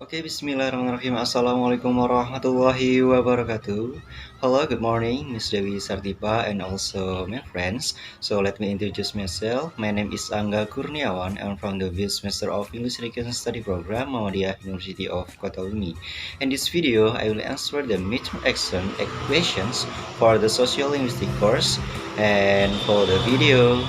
Okay, Bismillahirrahmanirrahim. Assalamualaikum warahmatullahi wabarakatuh. Hello, good morning, Miss Dewi Sartipa, and also my friends. So let me introduce myself. My name is Angga Kurniawan. I'm from the Vice Master of English Education Study Program, Muhammadiyah University of Kota Bumi. In this video, I will answer the midterm exam questions for the Sociolinguistic course. And for the video,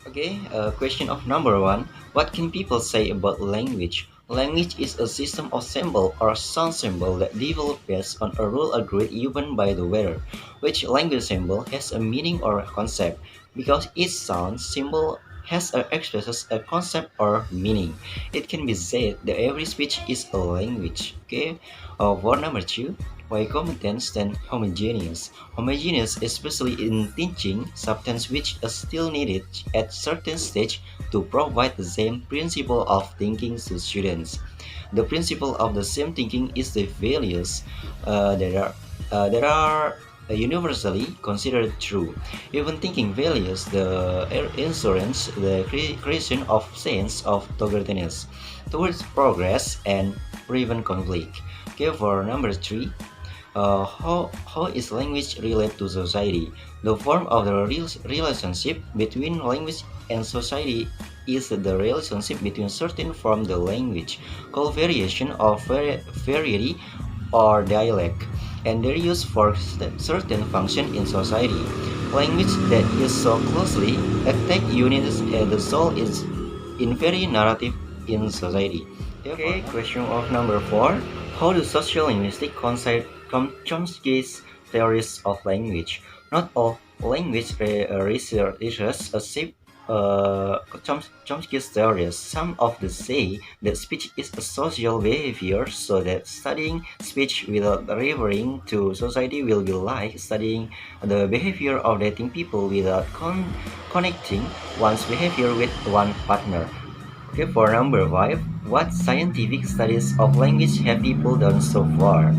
okay, question of number one. What can people say about language? Language is a system of symbol or sound symbol that developed based on a rule agreed even by the wearer. Which language symbol has a meaning or a concept because each sound symbol has a expresses a concept or meaning. It can be said that every speech is a language. Okay. For number two, why competence than homogeneous? Homogeneous, especially in teaching substance which is still needed at certain stage to provide the same principle of thinking to students. The principle of the same thinking is the values that are universally considered true. Even thinking values the insurance, the creation of sense of togetherness towards progress and prevent conflict. Okay, for number three, how is language relate to society? The form of the relationship between language and society is the relationship between certain from the language, called variation or variety or dialect, and their use for certain function in society. Language that is so closely attack units the soul is in very narrative in society. Okay, question of number four. How do sociolinguistics concept from Chomsky's theories of language? Not all language researchers accept Chomsky's theories. Some of them say that speech is a social behavior, so that studying speech without referring to society will be like studying the behavior of dating people without connecting one's behavior with one partner. Okay, for number five, what scientific studies of language have people done so far?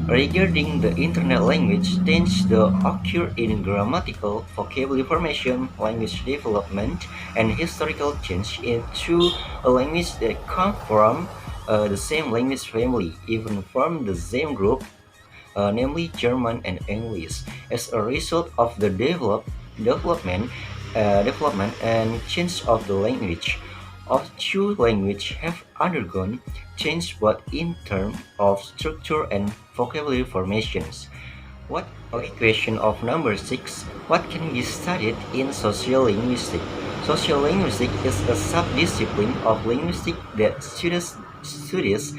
Regarding the internet language, change the occur in grammatical, vocabulary formation, language development, and historical change into a language that come from the same language family, even from the same group, namely German and English, as a result of the development, development and change of the language. Of two languages have undergone change both in terms of structure and vocabulary formations. What okay, question of number six. What can be studied in sociolinguistics? Sociolinguistics is a subdiscipline of linguistics that studies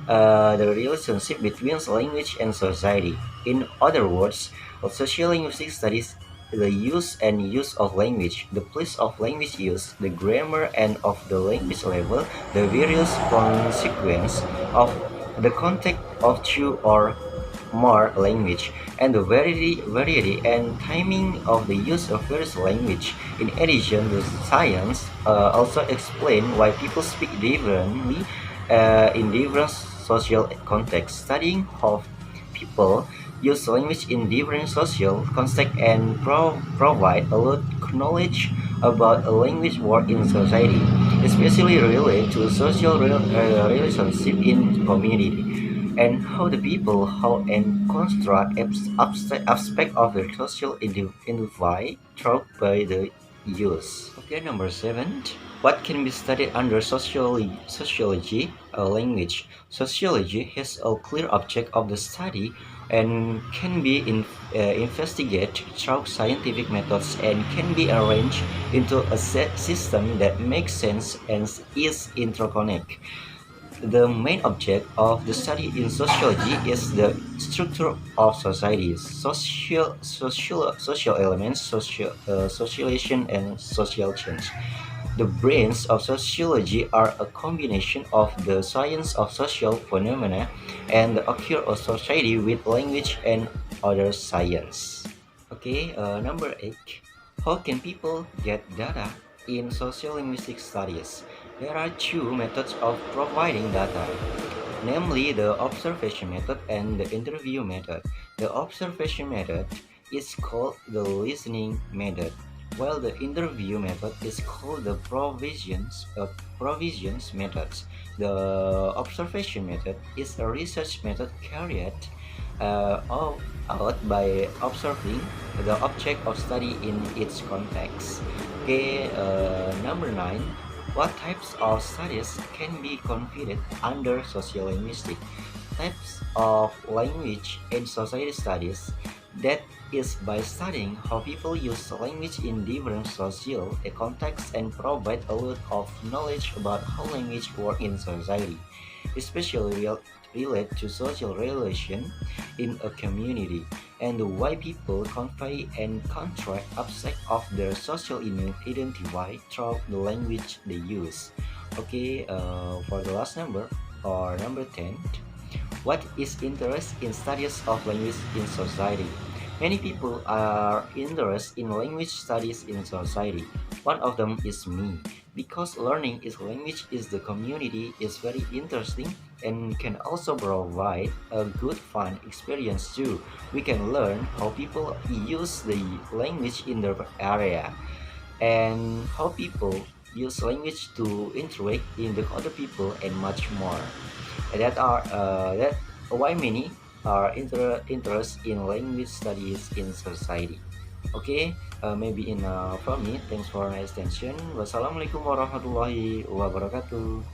the relationship between language and society. In other words, sociolinguistics studies the use of language, the place of language use, the grammar and of the language level, the various consequences of the context of two or more language, and the variety and timing of the use of various language. In addition, the science also explain why people speak differently in different social contexts. Studying how people use language in different social contexts and provide a lot knowledge about a language work in society, especially related to social relationship in community and how the people how and construct aspect of the social identify through by the use. Okay, number seven. What can be studied under sociology? Language. Sociology has a clear object of the study and can be investigated through scientific methods and can be arranged into a set system that makes sense and is interconnected. The main object of the study in sociology is the structure of society, social elements, socialization, and social change. The brains of sociology are a combination of the science of social phenomena and the occur of society with language and other science. Okay, number eight. How can people get data in sociolinguistic studies? There are two methods of providing data, namely the observation method and the interview method. The observation method is called the listening method. while the interview method is called the provisions method. The observation method is a research method carried out by observing the object of study in its context. Okay, number nine. What types of studies can be considered under sociolinguistics? Types of language and society studies, that is by studying how people use language in different social contexts and provide a lot of knowledge about how language works in society, especially relate to social relation in a community, and why people convey and contract aspect of their social identity through the language they use. Okay, for the last number, or number 10, what is interest in studies of language in society? Many people are interested in language studies in society. One of them is me. Because learning is language is the community is very interesting and can also provide a good fun experience too. We can learn how people use the language in their area and how people use language to interact in the other people and much more. That why many are interested in language studies in society. Okay, maybe from me. Thanks for your attention. Wassalamualaikum warahmatullahi wabarakatuh.